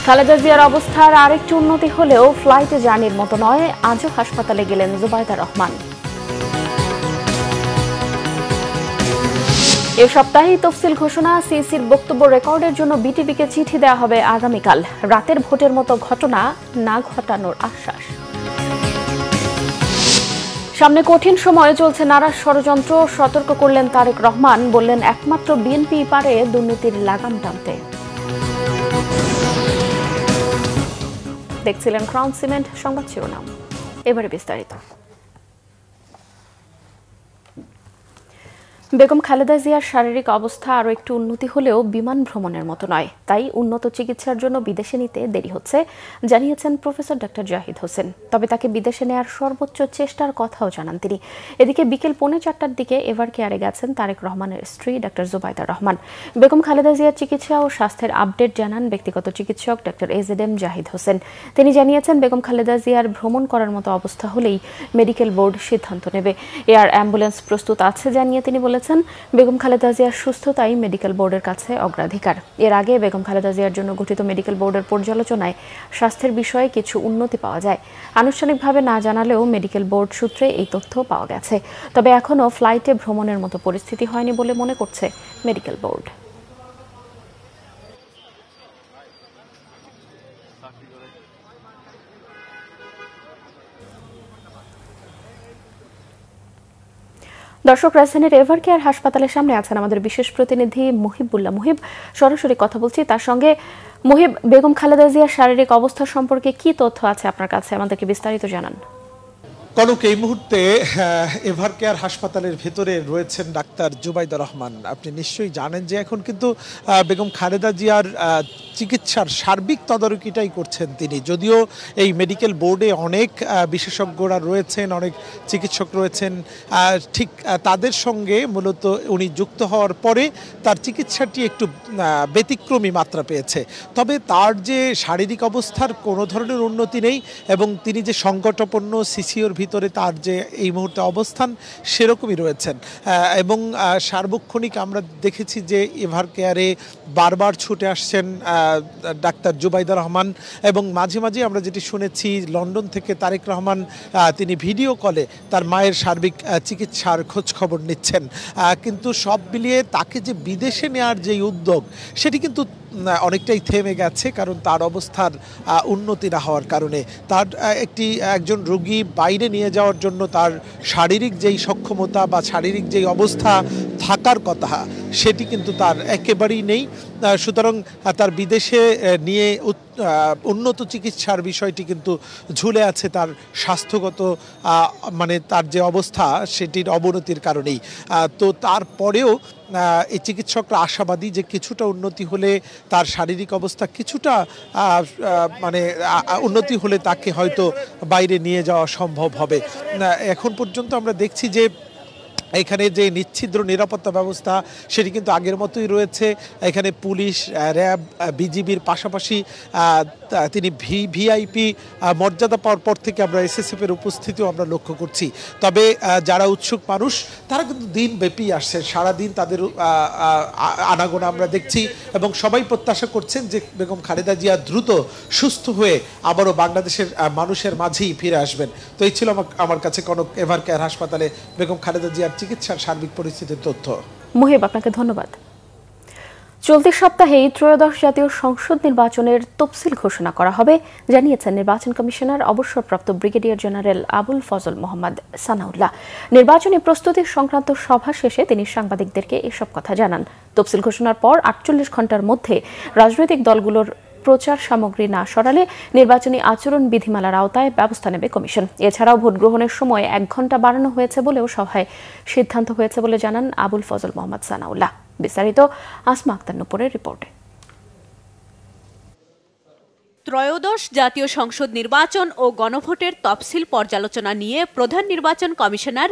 খালেদা জিয়ার অবস্থার আরেকটু উন্নতি হলেও ফ্লাইটে জার্নির মতো নয়, আজও হাসপাতালে গেলেন জুবাইদা রহমান। এ সপ্তাহেই তফসিল ঘোষণা, সিইসির বক্তব্য রেকর্ডের জন্য বিটিভিকে চিঠি দেওয়া হবে আগামীকাল। রাতের ভোটের মতো ঘটনা না ঘটানোর আশ্বাস। সামনে কঠিন সময়ে চলছে নারাজ ষড়যন্ত্র, সতর্ক করলেন তারেক রহমান। বললেন একমাত্র বিএনপি পারে দুর্নীতির লাগাম টানতে। দেখছিলেন ক্রাউন সিমেন্ট সংবাদ শিরোনাম, এবারে বিস্তারিত। বেগম খালেদা জিয়ার শারীরিক অবস্থা আরও একটু উন্নতি হলেও বিমান ভ্রমণের মতো নয়, তাই উন্নত চিকিৎসার জন্য বিদেশে নিতে দেরি হচ্ছে, জানিয়েছেন প্রফেসর ডক্টর জাহিদ হোসেন। তবে তাকে বিদেশে নেয়ার সর্বোচ্চ চেষ্টার কথাও জানান তিনি। এদিকে বিকেল 4:45টার দিকে এভার কেয়ারে গেছেন তারেক রহমানের স্ত্রী ডক্টর জুবাইদা রহমান। বেগম খালেদা জিয়ার চিকিৎসা ও স্বাস্থ্যের আপডেট জানান ব্যক্তিগত চিকিৎসক ডক্টর এজেডএম জাহিদ হোসেন। তিনি জানিয়েছেন বেগম খালেদা জিয়ার ভ্রমণ করার মতো অবস্থা হলেই মেডিকেল বোর্ড সিদ্ধান্ত নেবে। এয়ার অ্যাম্বুলেন্স প্রস্তুত আছে জানিয়ে তিনি বলেছেন বেগম খালেদা জিয়ার সুস্থতাই মেডিকেল বোর্ডের কাছে অগ্রাধিকার। এর আগে বেগম খালেদা জিয়ার জন্য গঠিত মেডিকেল বোর্ডের পর্যালোচনায় স্বাস্থ্যের বিষয়ে কিছু উন্নতি পাওয়া যায়। আনুষ্ঠানিকভাবে না জানালেও মেডিকেল বোর্ড সূত্রে এই তথ্য পাওয়া গেছে। তবে এখনও ফ্লাইটে ভ্রমণের মতো পরিস্থিতি হয়নি বলে মনে করছে মেডিকেল বোর্ড। দর্শক, রাজধানীর এভার কেয়ার হাসপাতালের সামনে আছেন আমাদের বিশেষ প্রতিনিধি মুহিবুল্লাহ। মুহিব, সরাসরি কথা বলছি তার সঙ্গে। মুহিব, বেগম খালেদা জিয়ার শারীরিক অবস্থা সম্পর্কে কি তথ্য আছে আপনার কাছে, আমাদেরকে বিস্তারিত জানান। কনক, এই মুহূর্তে এভার কেয়ার হাসপাতালের ভেতরে রয়েছেন ডাক্তার জুবাইদা রহমান। আপনি নিশ্চয়ই জানেন যে এখন কিন্তু বেগম খালেদা জিয়ার চিকিৎসার সার্বিক তদারকিটাই করছেন তিনি। যদিও এই মেডিকেল বোর্ডে অনেক বিশেষজ্ঞরা রয়েছেন, অনেক চিকিৎসক রয়েছেন, ঠিক তাদের সঙ্গে মূলত উনি যুক্ত হওয়ার পরে তার চিকিৎসাটি একটু ব্যতিক্রমী মাত্রা পেয়েছে। তবে তার যে শারীরিক অবস্থার কোনো ধরনের উন্নতি নেই এবং তিনি যে সংকটাপন্ন সিসিওর ভিতরে তার যে এই মুহূর্তে অবস্থান সেরকমই রয়েছেন। এবং সার্বক্ষণিক আমরা দেখেছি যে এভার কেয়ারে বারবার ছুটে আসছেন ডাক্তার জুবাইদা রহমান এবং মাঝে মাঝে আমরা যেটি শুনেছি লন্ডন থেকে তারেক রহমান তিনি ভিডিও কলে তার মায়ের সার্বিক চিকিৎসার খোঁজ খবর নিচ্ছেন। কিন্তু সব মিলিয়ে তাকে যে বিদেশে নেওয়ার যে উদ্যোগ সেটি কিন্তু অনেকটাই থেমে গেছে, কারণ তার অবস্থার উন্নতি না হওয়ার কারণে। তার একজন রোগী বাইরে নিয়ে যাওয়ার জন্য তার শারীরিক যেই সক্ষমতা বা শারীরিক যেই অবস্থা থাকার কথা সেটি কিন্তু তার একেবারেই নেই। সুতরাং তার বিদেশে নিয়ে উন্নত চিকিৎসার বিষয়টি কিন্তু ঝুলে আছে তার স্বাস্থ্যগত মানে তার যে অবস্থা সেটির অবনতির কারণেই। তো তারপরেও এই চিকিৎসকরা আশাবাদী যে কিছুটা উন্নতি হলে তার শারীরিক অবস্থা কিছুটা মানে উন্নতি হলে তাকে হয়তো বাইরে নিয়ে যাওয়া সম্ভব হবে। এখন পর্যন্ত আমরা দেখছি যে এখানে যে নিচ্ছিদ্র নিরাপত্তা ব্যবস্থা সেটি কিন্তু আগের মতোই রয়েছে। এখানে পুলিশ, র্যাব, বিজিবির পাশাপাশি তিনি ভিআইপি মর্যাদা পাওয়ার পর থেকে আমরা এসএসএফের উপস্থিতিও আমরা লক্ষ্য করছি। তবে যারা উৎসুক মানুষ তারা কিন্তু দিনব্যাপী আসছে, সারাদিন তাদের আনাগোনা আমরা দেখছি এবং সবাই প্রত্যাশা করছেন যে বেগম খালেদা জিয়া দ্রুত সুস্থ হয়ে আবারও বাংলাদেশের মানুষের মাঝেই ফিরে আসবেন। তো এই ছিল আমার কাছে কনক এভার কেয়ার হাসপাতালে বেগম খালেদা জিয়ার চিকিৎসার সার্বিক পরিস্থিতির তথ্য। মুহিব, আপনাকে ধন্যবাদ। চলতি সপ্তাহেই ত্রয়োদশ জাতীয় সংসদ নির্বাচনের তফসিল ঘোষণা করা হবে, জানিয়েছেন নির্বাচন কমিশনার অবসরপ্রাপ্ত ব্রিগেডিয়ার জেনারেল আবুল ফজল মোহাম্মদ সানাউল্লাহ। নির্বাচনী প্রস্তুতি সংক্রান্ত সভা শেষে তিনি সাংবাদিকদেরকে এসব কথা জানান। তফসিল ঘোষণার পর 48 ঘণ্টার মধ্যে রাজনৈতিক দলগুলোর প্রচার সামগ্রী না সরালে নির্বাচনী আচরণ বিধিমালার আওতায় ব্যবস্থা নেবে কমিশন। এছাড়াও ভোট গ্রহণের সময় 1 ঘণ্টা বাড়ানো হয়েছে বলেও সভায় সিদ্ধান্ত হয়েছে বলে জানান আবুল ফজল মোহাম্মদ সানাউল্লাহ। বিস্তারিত আসমা আক্তার নূপুরের রিপোর্টে। ত্রয়োদশ জাতীয় সংসদ নির্বাচন ও গণভোটের তফসিল পর্যালোচনা নিয়ে প্রধান নির্বাচন কমিশনার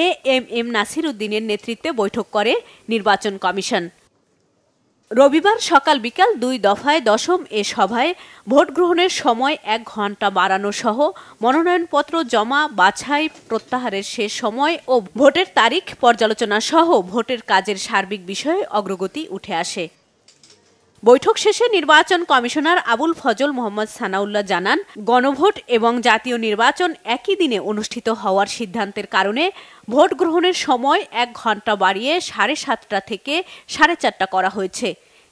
এএমএম নাসির উদ্দিনের নেতৃত্বে বৈঠক করে নির্বাচন কমিশন। রবিবার সকাল বিকাল 2 দফায় দশম এ সভায় ভোট গ্রহণের সময় 1 ঘণ্টা বাড়ানো সহ মনোনয়নপত্র জমা, বাছাই, প্রত্যাহারের শেষ সময় ও ভোটের তারিখ পর্যালোচনা সহ ভোটের কাজের সার্বিক বিষয়ে অগ্রগতি উঠে আসে। বৈঠক শেষে নির্বাচন কমিশনার আবুল ফজল মোহাম্মদ সানাউল্লাহ জানান, গণভোট এবং জাতীয় নির্বাচন একই দিনে অনুষ্ঠিত হওয়ার সিদ্ধান্তের কারণে ভোট গ্রহণের সময় 1 ঘণ্টা বাড়িয়ে 7:30 থেকে 4:30 করা হয়েছে।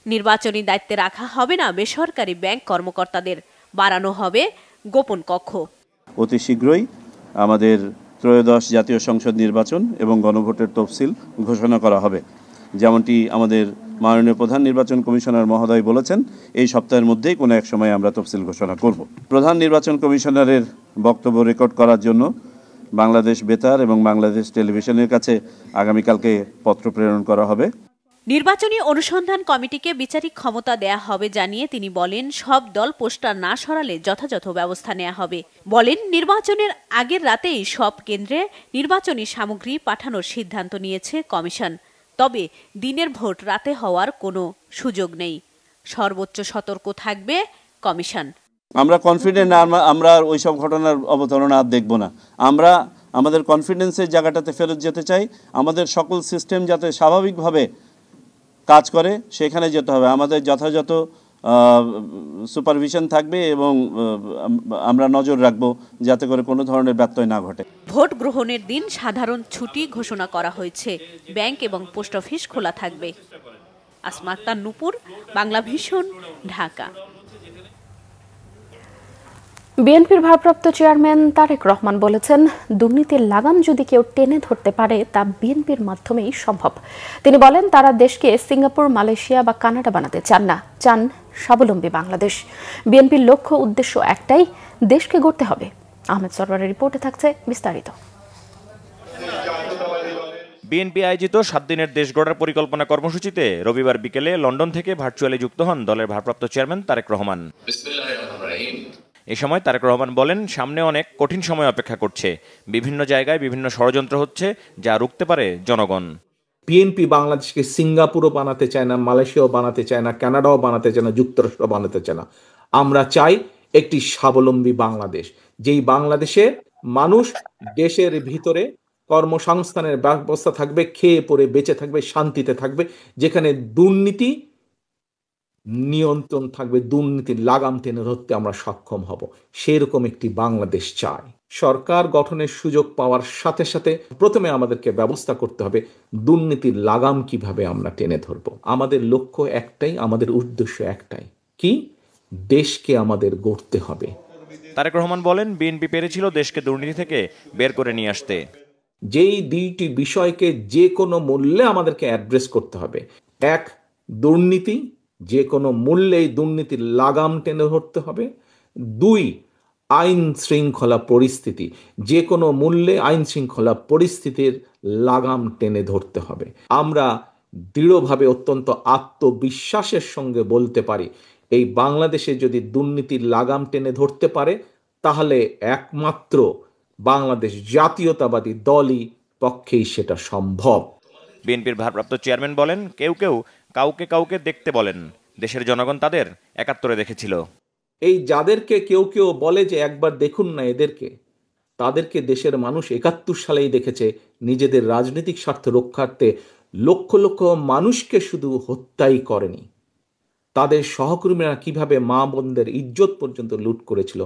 নির্বাচনী দায়িত্বে রাখা হবে না বেসরকারি ব্যাংক কর্মকর্তাদের, বাড়ানো হবে গোপন কক্ষ। অতি শীঘ্রই আমাদের ত্রয়োদশ জাতীয় সংসদ নির্বাচন এবং গণভোটের তফসিল ঘোষণা করা হবে। যেমনটি আমাদের মাননীয় প্রধান নির্বাচন কমিশনার মহোদয় বলেছেন, এই সপ্তাহের মধ্যেই কোনো এক সময় আমরা তফসিল ঘোষণা করব। প্রধান নির্বাচন কমিশনারের বক্তব্য রেকর্ড করার জন্য বাংলাদেশ বেতার এবং বাংলাদেশ টেলিভিশনের কাছে আগামীকালকে পত্র প্রেরণ করা হবে। নির্বাচনী অনুসন্ধান কমিটিকে বিচারিক ক্ষমতা দেয়া হবে জানিয়ে তিনি বলেন, সব দল পোস্টার না সরালে যথাযথ ব্যবস্থা নেওয়া হবে। বলেন, নির্বাচনের আগের রাতেই সব কেন্দ্রে নির্বাচনী সামগ্রী পাঠানোর সিদ্ধান্ত নিয়েছে কমিশন। তবে দিনের ভোট রাতে হওয়ার কোনো সুযোগ নেই। সর্বোচ্চ সতর্ক থাকবে কমিশন। আমরা কনফিডেন্ট, আমরা ওইসব ঘটনার অবতারণা আর দেখব না। আমরা আমাদের কনফিডেন্সের জায়গাটাতে ফেরত যেতে চাই। আমাদের সকল সিস্টেম যাতে স্বাভাবিকভাবে কাজ করে সেখানে যেতে হবে। আমাদের যথাযথ সুপারভিশন থাকবে এবং আমরা নজর রাখব যাতে করে কোনো ধরনের ব্যত্যয় না ঘটে। ভোট গ্রহণের দিন সাধারণ ছুটি ঘোষণা করা হয়েছে। ব্যাংক এবং পোস্ট অফিস খোলা থাকবে। আসমা আক্তার, নূপুর, বাংলা ভিশন, ঢাকা। বিএনপির ভারপ্রাপ্ত চেয়ারম্যান তারেক রহমান বলেছেন, দুর্নীতির লাগাম যদি কেউ টেনে ধরতে পারে তা বিএনপির মাধ্যমেই সম্ভব। তিনি বলেন, তারা দেশকে সিঙ্গাপুর, মালয়েশিয়া বা কানাডা বানাতে চান না, চান স্বাবলম্বী বাংলাদেশ। বিএনপির লক্ষ্য উদ্দেশ্য একটাই, দেশকে গড়তে হবে। আহমেদ সরওয়ারের রিপোর্টে থাকছে বিস্তারিত। বিএনপি আয়োজিত 7 দিনের দেশ গড়ার পরিকল্পনা কর্মসূচিতে রবিবার বিকেলে লন্ডন থেকে ভার্চুয়ালি যুক্ত হন দলের ভারপ্রাপ্ত চেয়ারম্যান তারেক রহমান। এ সময় তারেক রহমান বলেন, সামনে অনেক কঠিন সময় অপেক্ষা করছে। বিভিন্ন জায়গায় বিভিন্ন ষড়যন্ত্র হচ্ছে, যা রুখতে পারে জনগণ। বিএনপি বাংলাদেশকে সিঙ্গাপুরও বানাতে চায় না, মালয়েশিয়াও বানাতে চায় না, কানাডাও বানাতে চায় না, যুক্তরাষ্ট্র বানাতে চায় না। আমরা চাই একটি স্বাবলম্বী বাংলাদেশ, যেই বাংলাদেশে মানুষ দেশের ভিতরে কর্মসংস্থানের ব্যবস্থা থাকবে, খেয়ে পরে বেঁচে থাকবে, শান্তিতে থাকবে, যেখানে দুর্নীতি নিয়ন্ত্রণ থাকবে, দুর্নীতির লাগাম টেনে ধরতে আমরা সক্ষম হব। সেরকম একটি বাংলাদেশ চাই। সরকার গঠনের সুযোগ পাওয়ার সাথে সাথে প্রথমে আমাদেরকে ব্যবস্থা করতে হবে দুর্নীতির লাগাম কিভাবে আমরা টেনে ধরব। আমাদের লক্ষ্য একটাই, আমাদের উদ্দেশ্য একটাই, কি? দেশকে আমাদের গড়তে হবে। তারেক রহমান বলেন, বিএনপি পেরেছিল দেশকে দুর্নীতি থেকে বের করে নিয়ে আসতে। যেই দুইটি বিষয়কে যে কোনো মূল্যে আমাদেরকে অ্যাড্রেস করতে হবে। এক, দুর্নীতি, যে কোনো মূল্যেই দুর্নীতির লাগাম টেনে ধরতে হবে। 2, আইন শৃঙ্খলা পরিস্থিতি, যে কোনো মূল্যে আইন শৃঙ্খলা পরিস্থিতির লাগাম টেনে ধরতে হবে। আমরা দৃঢ়ভাবে, অত্যন্ত আত্মবিশ্বাসের সঙ্গে বলতে পারি, এই বাংলাদেশে যদি দুর্নীতির লাগাম টেনে ধরতে পারে তাহলে একমাত্র বাংলাদেশ জাতীয়তাবাদী দলই পক্ষেই সেটা সম্ভব। বিএনপির ভারপ্রাপ্ত চেয়ারম্যান বলেন, কেউ কেউ কাউকে কাউকে দেখতে বলেন, দেশের জনগণ তাদের 71-এ দেখেছিল। এই যাদেরকে কেউ কেউ বলে যে একবার দেখুন না এদেরকে, তাদেরকে দেশের মানুষ 71 সালেই দেখেছে। নিজেদের রাজনৈতিক স্বার্থ রক্ষার্থে লক্ষ লক্ষ মানুষকে শুধু হত্যাই করেনি, তাদের সহকর্মীরা কিভাবে মা বোনদের ইজ্জত পর্যন্ত লুট করেছিল,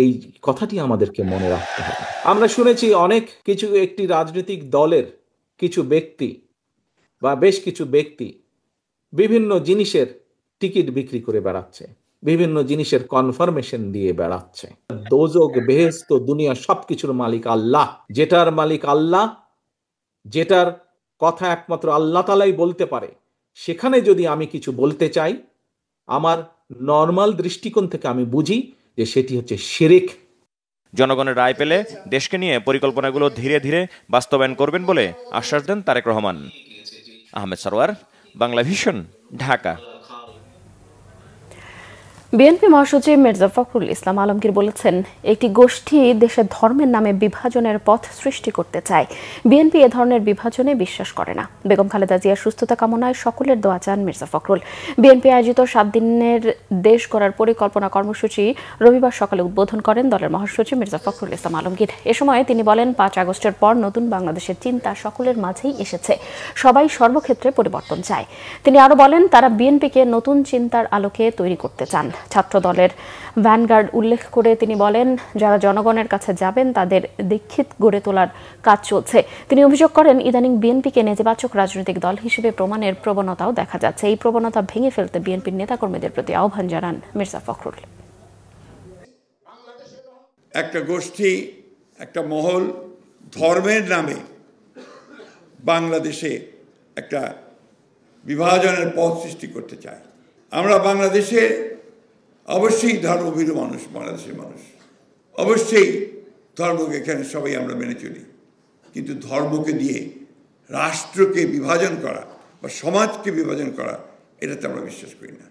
এই কথাটি আমাদেরকে মনে রাখতে হবে। আমরা শুনেছি অনেক কিছু একটি রাজনৈতিক দলের কিছু ব্যক্তি বা বেশ কিছু ব্যক্তি বিভিন্ন জিনিসের টিকিট বিক্রি করে বেড়াচ্ছে, বিভিন্ন জিনিসের কনফার্মেশন দিয়ে বেড়াচ্ছে। দোজক, বেহেশত, দুনিয়া সবকিছুর মালিক আল্লাহ। যেটার মালিক আল্লাহ, যেটার কথা একমাত্র আল্লাহ তাআলাই বলতে পারে, সেখানে যদি আমি কিছু বলতে চাই, আমার নর্মাল দৃষ্টিকোণ থেকে আমি বুঝি যে সেটি হচ্ছে শিরক। জনগণের রায় পেলে দেশকে নিয়ে পরিকল্পনাগুলো ধীরে ধীরে বাস্তবায়ন করবেন বলে আশ্বাস দেন তারেক রহমান। আহমেদ সরওয়ার, বাংলা ভিশন, ঢাকা। বিএনপি মহাসচিব মির্জা ফখরুল ইসলাম আলমগীর বলেছেন, একটি গোষ্ঠী দেশের ধর্মের নামে বিভাজনের পথ সৃষ্টি করতে চায়। বিএনপি এ ধরনের বিভাজনে বিশ্বাস করে না। বেগম খালেদা জিয়ার সুস্থতা কামনায় সকলের দোয়া চান মির্জা ফখরুল। বিএনপি আয়োজিত 7 দিনের দেশ গড়ার পরিকল্পনা কর্মসূচি রবিবার সকালে উদ্বোধন করেন দলের মহাসচিব মির্জা ফখরুল ইসলাম আলমগীর। এ সময় তিনি বলেন, 5 আগস্টের পর নতুন বাংলাদেশের চিন্তা সকলের মাঝেই এসেছে। সবাই সর্বক্ষেত্রে পরিবর্তন চায়। তিনি আরো বলেন, তারা বিএনপিকে নতুন চিন্তার আলোকে তৈরি করতে চান। ছাত্র দলের ভ্যানগার্ড উল্লেখ করে তিনি বলেন, যারা জনগণের কাছে যাবেন তাদের দীক্ষিত গড়ে তোলার কাজ চলছে। তিনি অভিযোগ করেন, ইদানিং বিএনপিকে নেতিবাচক রাজনৈতিক দল হিসেবে প্রমাণের প্রবণতাও দেখা যাচ্ছে। এই প্রবণতা ভেঙে ফেলতে বিএনপির নেতাকর্মীদের প্রতি আহ্বান জানান মির্জা ফখরুল। একটা গোষ্ঠী, একটা মহল ধর্মের নামে বাংলাদেশে একটা বিভাজনের পথ সৃষ্টি করতে চায়। আমরা বাংলাদেশে অবশ্যই ধর্মভীরু মানুষ, বাংলাদেশের মানুষ অবশ্যই ধর্মকে এখানে সবাই আমরা মেনে চলি, কিন্তু ধর্মকে দিয়ে রাষ্ট্রকে বিভাজন করা বা সমাজকে বিভাজন করা, এটাতে আমরা বিশ্বাস করি না।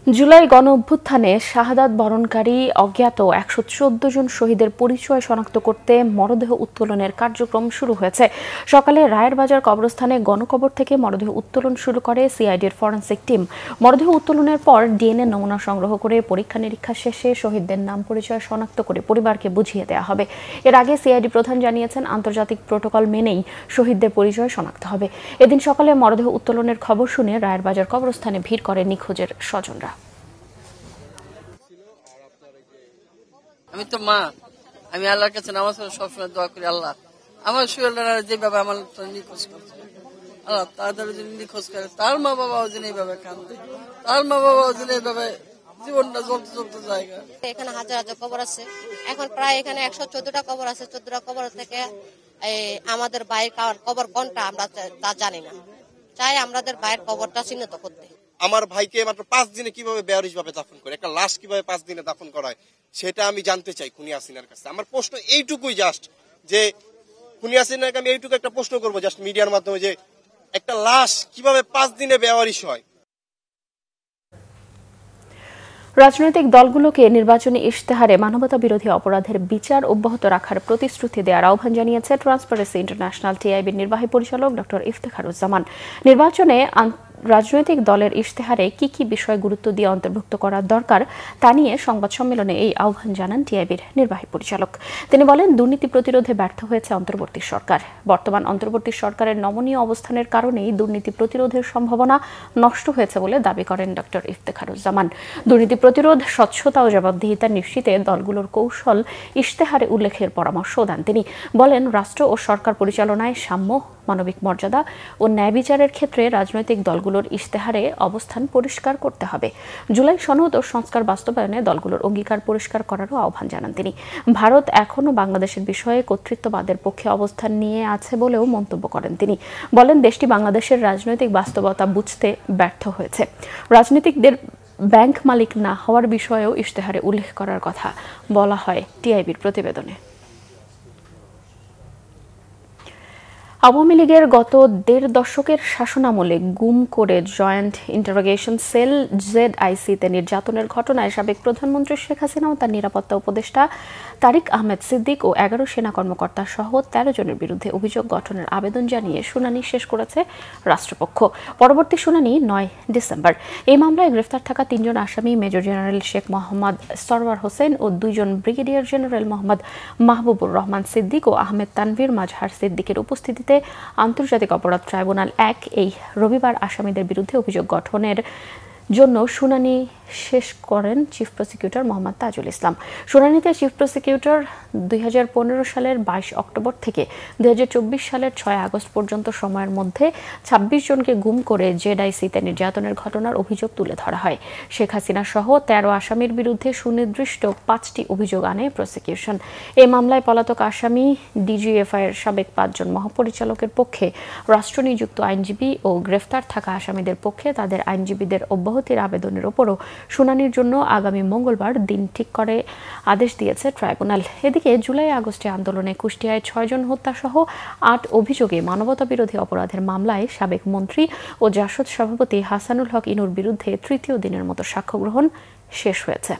জুলাই গণ অভ্যুত্থানে শাহাদাত বরণকারী অজ্ঞাত 114 জন শহীদের পরিচয় শনাক্ত করতে মরদেহ উত্তোলনের কার্যক্রম শুরু হয়েছে। সকালে রায়ের বাজার কবরস্থানে গণকবর থেকে মরদেহ উত্তোলন শুরু করে সিআইডির ফরেনসিক টিম। মরদেহ উত্তোলনের পর ডিএনএ নমুনা সংগ্রহ করে পরীক্ষা নিরীক্ষা শেষে শহীদদের নাম পরিচয় শনাক্ত করে পরিবারকে বুঝিয়ে দেওয়া হবে। এর আগে সিআইডি প্রধান জানিয়েছেন, আন্তর্জাতিক প্রোটোকল মেনেই শহীদদের পরিচয় শনাক্ত হবে। এদিন সকালে মরদেহ উত্তোলনের খবর শুনে রায়ের বাজার কবরস্থানে ভিড় করে নিখোঁজের স্বজনরা। আমি তো মা, আমি আল্লাহর কাছে নামাজ পড়ে সবসময় দোয়া করি, আল্লাহ আমার শরীররা যেভাবে আমার নিখোঁজ করছে, আল্লাহ তাদের যদি নিখোঁজ করে, তার মা বাবাও যেন এইভাবে কান্দে, তার মা বাবাও যেন এইভাবে জীবনটা চলতে চলতে জায়গা। এখানে হাজার হাজার কবর আছে, এখন প্রায় এখানে 114টা কবর আছে। 14টা কবর থেকে আমাদের ভাইয়ের কবর কোনটা আমরা তা জানি না। চাই আমাদের ভাইয়ের কবরটা চিহ্নিত করতে। আমার ভাইকে মাত্র 5 দিনে কিভাবে বেয়ারিশ ভাবে দাফন করে, একটা লাশ কিভাবে 5 দিনে দাফন করা হয়, সেটা আমি জানতে চাই খুনি হাসিনার কাছে। আমার প্রশ্ন এইটুকুই জাস্ট, যে খুনি হাসিনাকে আমি এইটুকু একটা প্রশ্ন করবো জাস্ট মিডিয়ার মাধ্যমে, যে একটা লাশ কিভাবে 5 দিনে বেয়ারিশ হয়। রাজনৈতিক দলগুলোকে নির্বাচনী ইশতেহারে মানবতা বিরোধী অপরাধের বিচার অব্যাহত রাখার প্রতিশ্রুতি দেওয়ার আহ্বান জানিয়েছে ট্রান্সপারেন্সি ইন্টারন্যাশনাল টিআইবির নির্বাহী পরিচালক ডক্টর ইফতেখারুজ্জামান। নির্বাচনে রাজনৈতিক দলের ইশতেহারে কি কি বিষয় গুরুত্ব দিয়ে অন্তর্ভুক্ত করার দরকার তা নিয়ে সংবাদ সম্মেলনে এই আহ্বান জানান টিআইবির নির্বাহী পরিচালক। তিনি বলেন, দুর্নীতি প্রতিরোধে ব্যর্থ হয়েছে অন্তর্বর্তী সরকার। বর্তমান অন্তর্বর্তী সরকারের নমনীয় অবস্থানের কারণেই দুর্নীতি প্রতিরোধের সম্ভাবনা নষ্ট হয়েছে বলে দাবি করেন ডক্টর ইফতেখারুজ্জামান। দুর্নীতি প্রতিরোধ, স্বচ্ছতা ও জবাবদিহিতা নিশ্চিতে দলগুলোর কৌশল ইশতেহারে উল্লেখের পরামর্শ দেন তিনি। বলেন, রাষ্ট্র ও সরকার পরিচালনায় সাম্য, মানবিক মর্যাদা ও ন্যায় বিচারের ক্ষেত্রে রাজনৈতিক দলগুলোর ইশতেহারে অবস্থান পরিষ্কার করতে হবে। জুলাই সনদ ও সংস্কার বাস্তবায়নে দলগুলোর অঙ্গীকার পরিষ্কার করারও আহ্বান জানান তিনি। ভারত এখনও বাংলাদেশের বিষয়ে কর্তৃত্ববাদের পক্ষে অবস্থান নিয়ে আছে বলেও মন্তব্য করেন তিনি। বলেন, দেশটি বাংলাদেশের রাজনৈতিক বাস্তবতা বুঝতে ব্যর্থ হয়েছে। রাজনীতিকদের ব্যাংক মালিক না হওয়ার বিষয়েও ইশতেহারে উল্লেখ করার কথা বলা হয় টিআইবির প্রতিবেদনে। আওয়ামী লীগের গত 1.5 দশকের শাসনামলে গুম করে জয়েন্ট ইন্টারোগেশন সেল জেডআইসিতে নির্যাতনের ঘটনায় সাবেক প্রধানমন্ত্রী শেখ হাসিনা ও তার নিরাপত্তা উপদেষ্টা তারিক আহমেদ সিদ্দিক ও 11 সেনা কর্মকর্তা সহ 13 জনের বিরুদ্ধে অভিযোগ গঠনের আবেদন জানিয়ে শুনানি শেষ করেছে রাষ্ট্রপক্ষ। পরবর্তী শুনানি 9 ডিসেম্বর। এই মামলায় গ্রেফতার থাকা 3 জন আসামি মেজর জেনারেল শেখ মোহাম্মদ সরওয়ার হোসেন ও 2 জন ব্রিগেডিয়ার জেনারেল মোহাম্মদ মাহবুবুর রহমান সিদ্দিক ও আহমেদ তানভীর মাজহার সিদ্দিকের উপস্থিতিতে আন্তর্জাতিক অপরাধ ট্রাইব্যুনাল 1 এই রবিবার আসামিদের বিরুদ্ধে অভিযোগ গঠনের জন্য শুনানি শেষ করেন চিফ প্রসিকিউটর মোহাম্মদ তাজুল ইসলাম। শুনানিতে চিফ প্রসিকিউটর 2015 সালের 22 অক্টোবর থেকে 2024 সালের 6 আগস্ট পর্যন্ত সময়ের মধ্যে 26 জনকে গুম করে জেডআইসিতে নির্যাতনের ঘটনার অভিযোগ তুলে ধরা হয়। শেখ হাসিনা সহ 13 আসামির বিরুদ্ধে সুনির্দিষ্ট 5টি অভিযোগ আনে প্রসিকিউশন। এই মামলায় পলাতক আসামি ডিজিএফআই এর সাবেক 5 জন মহাপরিচালকের পক্ষে রাষ্ট্রনিযুক্ত আইনজীবী ও গ্রেফতার থাকা আসামিদের পক্ষে তাদের আইনজীবীদের অব্যাহতির আবেদনের উপরও শুনানির জন্য আগামী মঙ্গলবার দিন ঠিক করে আদেশ দিয়েছে ট্রাইব্যুনাল। এদিকে জুলাই আগস্টে আন্দোলনে কুষ্টিয়ায় 6 জন হত্যাসহ 8 অভিযোগে মানবতাবিরোধী অপরাধের মামলায় সাবেক মন্ত্রী ও জাসদ সভাপতি হাসানুল হক ইনুর বিরুদ্ধে তৃতীয় দিনের মতো সাক্ষ্য গ্রহণ শেষ হয়েছে।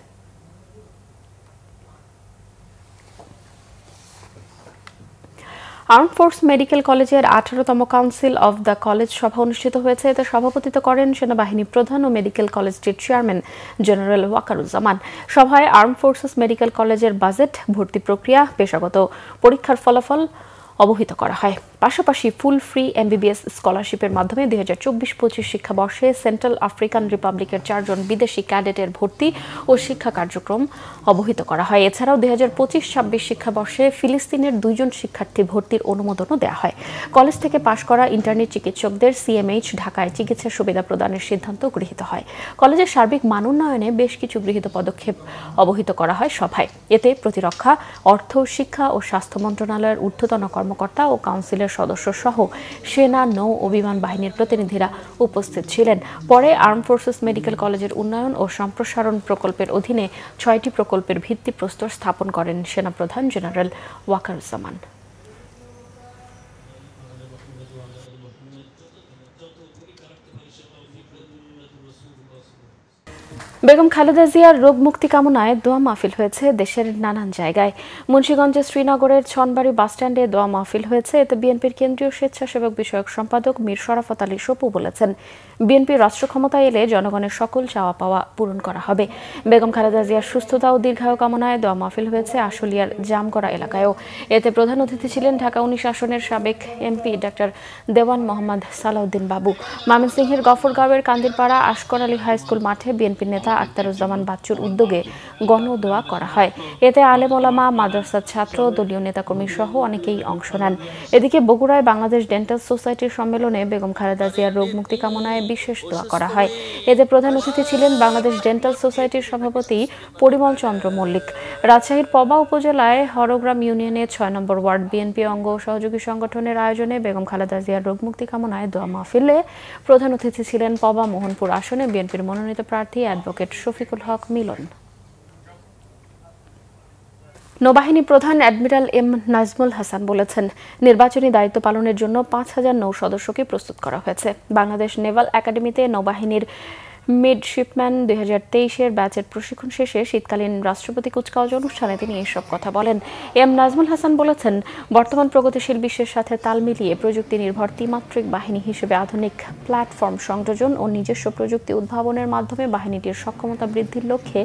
আর্মড ফোর্স মেডিকেল কলেজের 18তম কাউন্সিল অব দ্য কলেজ সভা অনুষ্ঠিত হয়েছে। এতে সভাপতিত্ব করেন সেনাবাহিনী প্রধান ও মেডিকেল কলেজটির চেয়ারম্যান জেনারেল ওয়াকারুজ্জামান। সভায় আর্মড ফোর্সেস মেডিকেল কলেজের বাজেট, ভর্তি প্রক্রিয়া, পেশাগত পরীক্ষার ফলাফল অবহিত করা হয়। পাশাপাশি ফুল ফ্রি এমবিবিএস স্কলারশিপের মাধ্যমে 2024-25 শিক্ষাবর্ষে সেন্ট্রাল আফ্রিকান রিপাবলিকের 4 জন বিদেশি ক্যাডেটের ভর্তি ও শিক্ষা কার্যক্রম অবহিত করা হয়। এছাড়াও 2025-26 শিক্ষাবর্ষে ফিলিস্তিনের 2 জন শিক্ষার্থী ভর্তির অনুমোদনও দেওয়া হয়। কলেজ থেকে পাশ করা ইন্টার্নি চিকিৎসকদের সিএমএইচ ঢাকায় চিকিৎসা সুবিধা প্রদানের সিদ্ধান্ত গৃহীত হয়। কলেজের সার্বিক মান উন্নয়নে বেশ কিছু গৃহীত পদক্ষেপ অবহিত করা হয় সভায়। এতে প্রতিরক্ষা, অর্থ, শিক্ষা ও স্বাস্থ্য মন্ত্রণালয়ের ঊর্ধ্বতন কর্মকর্তা ও কাউন্সিলের সদস্য সহ সেনা, নৌ ও বিমান বাহিনীর প্রতিনিধিরা উপস্থিত ছিলেন। পরে আর্মড ফোর্সেস মেডিকেল কলেজের উন্নয়ন ও সম্প্রসারণ প্রকল্পের অধীনে 6টি প্রকল্পের ভিত্তিপ্রস্তর স্থাপন করেন সেনাপ্রধান জেনারেল ওয়াকারুজ্জামান। বেগম খালেদা জিয়ার রোগ মুক্তি কামনায় দোয়া মাহফিল হয়েছে দেশের নানান জায়গায়। মুন্সিগঞ্জের শ্রীনগরের ছনবাড়ি বাসস্ট্যান্ডে দোয়া মাহফিল হয়েছে। এতে বিএনপির কেন্দ্রীয় স্বেচ্ছাসেবক বিষয়ক সম্পাদক মীর শরাফত আলী সপু বলেছেন, বিএনপি রাষ্ট্র ক্ষমতায় এলে জনগণের সকল চাওয়া পাওয়া পূরণ করা হবে। বেগম খালেদা জিয়ার সুস্থতা ও দীর্ঘায়ু কামনায় দোয়া মাহফিল হয়েছে আশুলিয়ার জামগড়া এলাকায়ও। এতে প্রধান অতিথি ছিলেন ঢাকা 19 আসনের সাবেক এমপি ডাক্তার দেওয়ান মোহাম্মদ সালাউদ্দিন বাবু। ময়মনসিংহের গফরগাঁওয়ের কান্দিরপাড়া আশকর আলী হাই স্কুল মাঠে বিএনপির নেতা আখতারুজ্জামান বাচ্চুর উদ্যোগে গণদোয়া করা হয়। এতে আলেম ওলামা, মাদ্রাসার ছাত্র, দলীয় নেতাকর্মী সহ অনেকেই অংশ নেন। এদিকে বগুড়ায় বাংলাদেশ ডেন্টাল সোসাইটির সম্মেলনে বেগম খালেদা জিয়ার রোগ মুক্তি কামনায় বিশেষ দোয়া করা হয়। এতে প্রধান অতিথি ছিলেন বাংলাদেশ ডেন্টাল সোসাইটির সভাপতি পরিমল চন্দ্র মল্লিক। রাজশাহীর পবা উপজেলায় হরগ্রাম ইউনিয়নে 6 নম্বর ওয়ার্ড বিএনপি অঙ্গ সহযোগী সংগঠনের আয়োজনে বেগম খালেদা জিয়ার রোগ মুক্তি কামনায় দোয়া মাহফিলে প্রধান অতিথি ছিলেন পবা মোহনপুর আসনে বিএনপির মনোনীত প্রার্থী অ্যাডভোকেট শফিকুল হক মিলন। নৌবাহিনী প্রধান অ্যাডমিরাল এম নাজমুল হাসান বলেছেন, নির্বাচনী দায়িত্ব পালনের জন্য 5000 নৌ সদস্যকে প্রস্তুত করা হয়েছে। বাংলাদেশ নেভাল একাডেমিতে নৌবাহিনীর মিডশিপম্যান 2023-এর ব্যাচের প্রশিক্ষণ শেষে শীতকালীন রাষ্ট্রপতি কুচকাওয়াজ অনুষ্ঠানে তিনি এসব কথা বলেন। এম নাজমুল হাসান বলেছেন, বর্তমান প্রগতিশীল বিশ্বের সাথে তাল মিলিয়ে প্রযুক্তি নির্ভর ত্রিমাত্রিক বাহিনী হিসেবে আধুনিক প্ল্যাটফর্ম সংযোজন ও নিজস্ব প্রযুক্তি উদ্ভাবনের মাধ্যমে বাহিনীটির সক্ষমতা বৃদ্ধির লক্ষ্যে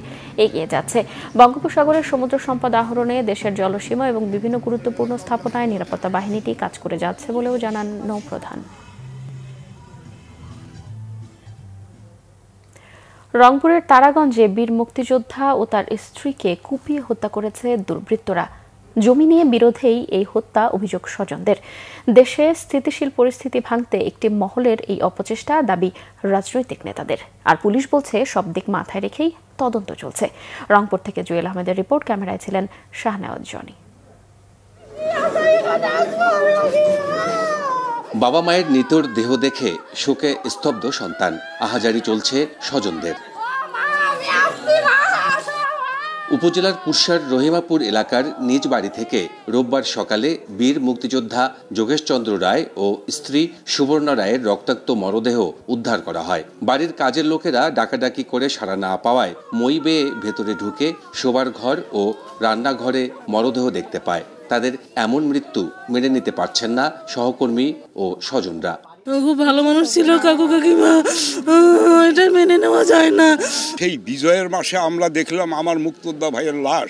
এগিয়ে যাচ্ছে। বঙ্গোপসাগরের সমুদ্র সম্পদ আহরণে, দেশের জলসীমা এবং বিভিন্ন গুরুত্বপূর্ণ স্থাপনায় নিরাপত্তা বাহিনীটি কাজ করে যাচ্ছে বলেও জানান নৌপ্রধান। রংপুরের তারাগঞ্জে বীর মুক্তিযোদ্ধা ও তার স্ত্রীকে কুপিয়ে হত্যা করেছে দুর্বৃত্তরা। জমি নিয়ে বিরোধেই এই হত্যা অভিযোগ স্বজনদের। দেশে স্থিতিশীল পরিস্থিতি ভাঙতে একটি মহলের এই অপচেষ্টা, দাবি রাজনৈতিক নেতাদের। আর পুলিশ বলছে সব দিক মাথায় রেখেই তদন্ত চলছে। রংপুর থেকে জুয়েল আহমেদের রিপোর্ট, ক্যামেরায় ছিলেন শাহনেওয়াজ জনি। বাবা মায়ের নিতর দেহ দেখে শোকে স্তব্ধ সন্তান, আহাজারি চলছে স্বজনদের। উপজেলার কুরসার রহিমাপুর এলাকার নিজ বাড়ি থেকে রোববার সকালে বীর মুক্তিযোদ্ধা যোগেশ চন্দ্র রায় ও স্ত্রী সুবর্ণা রায়ের রক্তাক্ত মরদেহ উদ্ধার করা হয়। বাড়ির কাজের লোকেরা ডাকাডাকি করে সাড়া না পাওয়ায় মই বেয়ে ভেতরে ঢুকে শোবার ঘর ও রান্নাঘরে মরদেহ দেখতে পায়। তাদের এমন মৃত্যু মেনে নিতে পারছেন না সহকর্মী ও স্বজনরা। খুব ভালো মানুষ ছিল কাকু কাকিমা, এটা মেনে নেওয়া যায় না। সেই বিজয়ের মাসে আমরা দেখলাম আমার মুক্তিযোদ্ধা ভাইয়ের লাশ,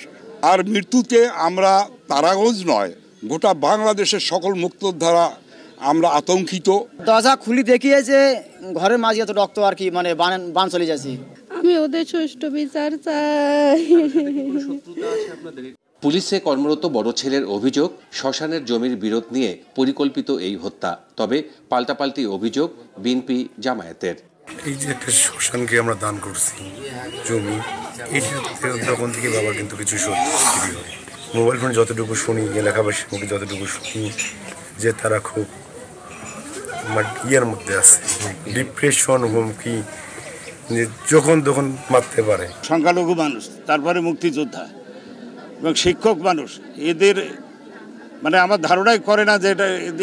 আর মৃত্যুতে আমরা তারাগঞ্জ নয়, গোটা বাংলাদেশের সকল মুক্তিযোদ্ধারা আমরা আতঙ্কিত। দরজা খুলি দেখিয়ে যে ঘরের মাঝে এত রক্ত আর কি, মানে বান চলে যাচ্ছে। আমি ওদের সুষ্ঠু বিচার চাই। পুলিশে কর্মরত বড় ছেলের অভিযোগ, শ্মশানের জমির বিরোধ নিয়ে পরিকল্পিত এই হত্যা। তবে পাল্টাপাল্টি অভিযোগ বিএনপি জামায়াতের। এই যে একটা শ্মশানকে আমরা দান করছি জমি, এটা তখন থেকে বাবার কিন্তু কিছু সত্যি হয়। মোবাইল ফোনে যতটুকু শুনি, এলাকাবাসীর মুখে যতটুকু শুনি যে তারা খুব ইয়ের মধ্যে আছে, ডিপ্রেশন, হুমকি, যে যখন তখন মারতে পারে। সংখ্যালঘু মানুষ, তারপরে মুক্তিযোদ্ধা এবং শিক্ষক মানুষ, এদের মানে আমার ধারণাই করে না যে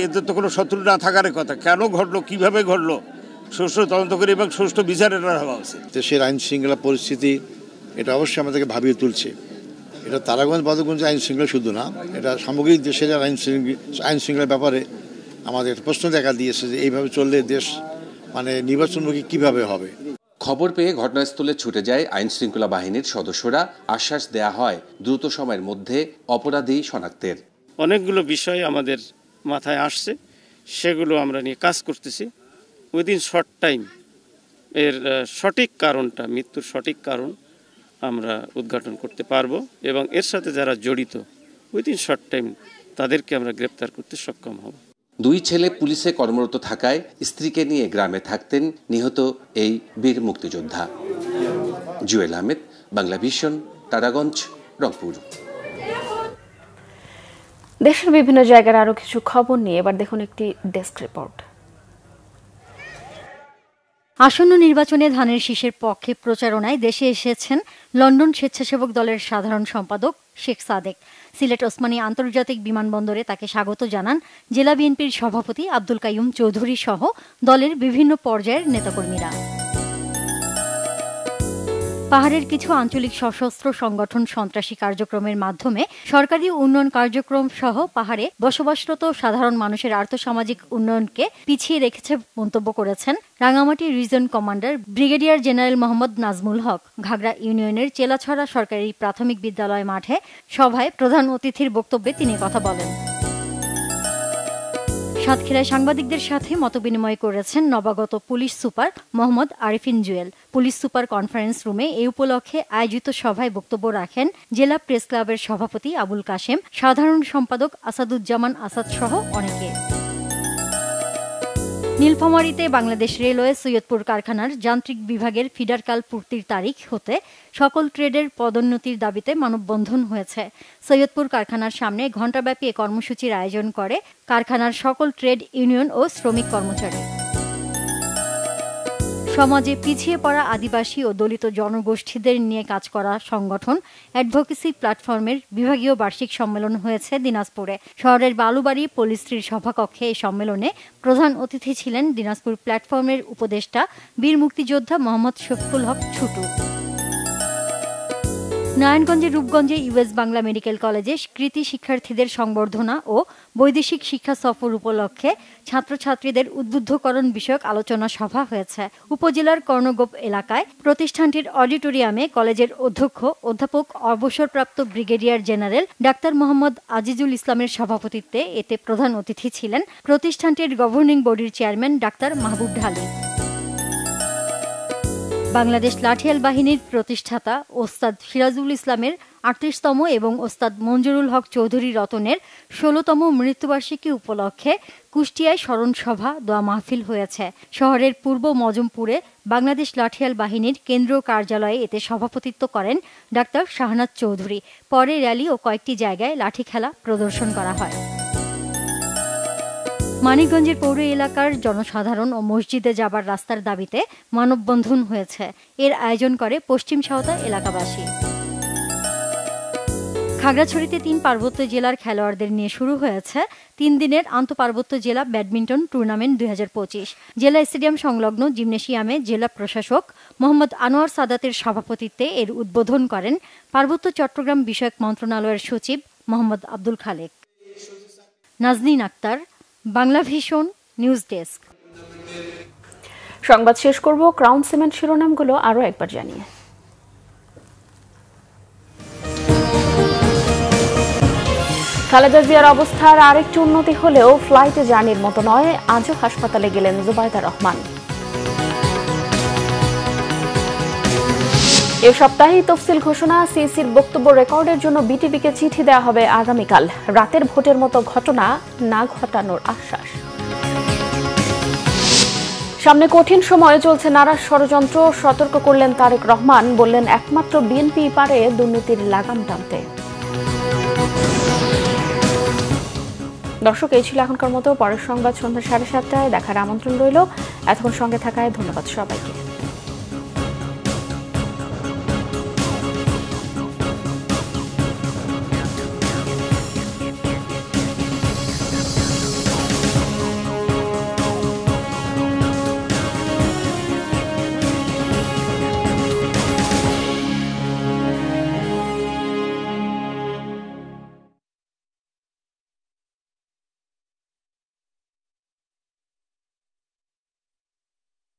এদের তো কোনো শত্রু না থাকার কথা। কেন ঘটলো, কিভাবে ঘটলো, সুষ্ঠু তদন্ত করে এবং সুষ্ঠু বিচারের হওয়া উচিত। দেশের আইন শৃঙ্খলা পরিস্থিতি এটা অবশ্যই আমাদেরকে ভাবিয়ে তুলছে। এটা তারাগঞ্জ বাদগঞ্জের আইন শৃঙ্খলা শুধু না, এটা সামগ্রিক দেশের আইন শৃঙ্খলার ব্যাপারে আমাদের একটা প্রশ্ন দেখা দিয়েছে যে এইভাবে চললে দেশ মানে নির্বাচনমুখী কিভাবে হবে। খবর পেয়ে ঘটনাস্থলে ছুটে যায় আইন শৃঙ্খলা বাহিনীর সদস্যরা। আশ্বাস দেয়া হয় দ্রুত সময়ের মধ্যে অপরাধী শনাক্তের। অনেকগুলো বিষয় আমাদের মাথায় আসছে, সেগুলো আমরা নিয়ে কাজ করতেছি। উইদিন শর্ট টাইম এর সঠিক কারণটা, মৃত্যুর সঠিক কারণ আমরা উদ্ঘাটন করতে পারবো এবং এর সাথে যারা জড়িত উইদিন শর্ট টাইম তাদেরকে আমরা গ্রেপ্তার করতে সক্ষম হব। দুই ছেলে পুলিশে কর্মরত থাকায় স্ত্রীকে নিয়ে গ্রামে থাকতেন নিহত এই বীর মুক্তিযোদ্ধা। জুয়েল আহমেদ, বাংলা ভিশন, তারাগঞ্জ, রংপুর। দেশের বিভিন্ন জায়গার আরো কিছু খবর নিয়ে এবার দেখুন একটি ডেস্ক রিপোর্ট। আসন্ন নির্বাচনে ধানের শীষের পক্ষে প্রচারণায় দেশে এসেছেন লন্ডন স্বেচ্ছাসেবক দলের সাধারণ সম্পাদক শেখ সাদেক। সিলেট ওসমানী আন্তর্জাতিক বিমানবন্দরে তাকে স্বাগত জানান জেলা বিএনপির সভাপতি আব্দুল কাইয়ুম চৌধুরী সহ দলের বিভিন্ন পর্যায়ের নেতাকর্মীরা। পাহাড়ের কিছু আঞ্চলিক সশস্ত্র সংগঠন সন্ত্রাসী কার্যক্রমের মাধ্যমে সরকারি উন্নয়ন কার্যক্রম সহ পাহাড়ে বসবাসরত সাধারণ মানুষের আর্থসামাজিক উন্নয়নকে পিছিয়ে রেখেছে মন্তব্য করেছেন Rangamati region commander brigadier general Mohammad Nazmul Haque. Ghagra ইউনিয়নের চেলাছড়া সরকারি প্রাথমিক বিদ্যালয় মাঠে সভায় প্রধান অতিথির বক্তব্যে তিনি কথা বলেন। সাতক্ষীরায় সাংবাদিকদের সাথে মতবিনিময় করেছেন নবাগত police super Mohammad Arifin Jewel. Police super conference রুমে এই উপলক্ষে আয়োজিত সভায় বক্তব্য রাখেন জেলা প্রেস ক্লাবের সভাপতি আবুল কাশেম, সাধারণ সম্পাদক আসাদুজ্জামান আসাদ সহ অনেকে। নীলফামারীতে বাংলাদেশ রেলওয়ে সৈয়দপুর কারখানার যান্ত্রিক বিভাগের ফিডারকাল পূর্তির তারিখ হতে সকল ট্রেডের পদোন্নতির দাবিতে মানববন্ধন হয়েছে। সৈয়দপুর কারখানার সামনে ঘণ্টাব্যাপী এ কর্মসূচির আয়োজন করে কারখানার সকল ট্রেড ইউনিয়ন ও শ্রমিক কর্মচারী। সমাজে পিছিয়ে পড়া আদিবাসী ও দলিত জনগোষ্ঠীদের নিয়ে কাজ করা সংগঠন অ্যাডভোকেসি প্ল্যাটফর্মের বিভাগীয় বার্ষিক সম্মেলন হয়েছে দিনাজপুরে। শহরের বালুবাড়ি পল্লীশ্রীর সভাকক্ষে এই সম্মেলনে প্রধান অতিথি ছিলেন দিনাজপুর প্ল্যাটফর্মের উপদেষ্টা বীর মুক্তিযোদ্ধা মোহাম্মদ শফিকুল হক ছুটু। নারায়ণগঞ্জের রূপগঞ্জে ইউএস বাংলা মেডিকেল কলেজে কৃতি শিক্ষার্থীদের সংবর্ধনা ও বৈদেশিক শিক্ষা সফর উপলক্ষে ছাত্রছাত্রীদের উদ্বুদ্ধকরণ বিষয়ক আলোচনা সভা হয়েছে। উপজেলার কর্ণগোপ এলাকায় প্রতিষ্ঠানটির অডিটোরিয়ামে কলেজের অধ্যক্ষ অধ্যাপক অবসরপ্রাপ্ত brigadier general doctor Mohammad Azizul ইসলামের সভাপতিত্বে এতে প্রধান অতিথি ছিলেন প্রতিষ্ঠানটির গভর্নিং বডির চেয়ারম্যান ডাক্তার মাহবুব ঢালী। বাংলাদেশ লাঠিয়াল বাহিনীর প্রতিষ্ঠাতা ওস্তাদ সিরাজুল ইসলামের ৩৮তম এবং ওস্তাদ মঞ্জুরুল হক চৌধুরী রতনের ১৬তম মৃত্যুবার্ষিকী উপলক্ষে কুষ্টিয়ায় স্মরণ সভা দোয়া মাহফিল হয়েছে। শহরের পূর্ব মজমপুরে বাংলাদেশ লাঠিয়াল বাহিনীর কেন্দ্রীয় কার্যালয়ে এতে সভাপতিত্ব করেন ডাক্তার শাহনাজ চৌধুরী। পরে র্যালি ও কয়েকটি জায়গায় লাঠি খেলা প্রদর্শন করা হয়। মানিকগঞ্জের পৌর এলাকার জনসাধারণ ও মসজিদে যাবার রাস্তার দাবিতে মানববন্ধন হয়েছে। এর আয়োজন করে পশ্চিম সাঁওতা এলাকাবাসী। খাগড়াছড়িতে ৩ পার্বত্য জেলার খেলোয়াড়দের নিয়ে শুরু হয়েছে ৩ দিনের আন্তঃপার্বত্য জেলা ব্যাডমিন্টন টুর্নামেন্ট ২০২৫। জেলা স্টেডিয়াম সংলগ্ন জিমনেশিয়ামে জেলা প্রশাসক মোহাম্মদ আনোয়ার সাদাতের সভাপতিত্বে এর উদ্বোধন করেন পার্বত্য চট্টগ্রাম বিষয়ক মন্ত্রণালয়ের সচিব Mohammad Abdul Khaleque. Nazneen Akter, Bangla vision, news desk. সংবাদ শেষ করব ক্রাউন সিমেন্ট শিরোনামগুলো আরো একবার জানিয়ে। খালেদা জিয়ার অবস্থার আরেকটু উন্নতি হলেও ফ্লাইটে জার্নির মতো নয়, আজও হাসপাতালে গেলেন জুবাইদা রহমান। এ সপ্তাহেই তফসিল ঘোষণা, সিইসির বক্তব্য রেকর্ডের জন্য বিটিভিকে চিঠি দেওয়া হবে আগামীকাল। রাতের ভোটের মতো ঘটনা না ঘটানোর আশ্বাস। সামনে কঠিন সময়ে চলছে নারাজ ষড়যন্ত্র, সতর্ক করলেন তারেক রহমান। বললেন একমাত্র বিএনপি পারে দুর্নীতির লাগাম টানতে। দর্শক, এই ছিল এখনকার মতো। পরের সংবাদ সন্ধ্যা 7:30টায় দেখার আমন্ত্রণ রইল। এতক্ষণ সঙ্গে থাকায় ধন্যবাদ সবাইকে।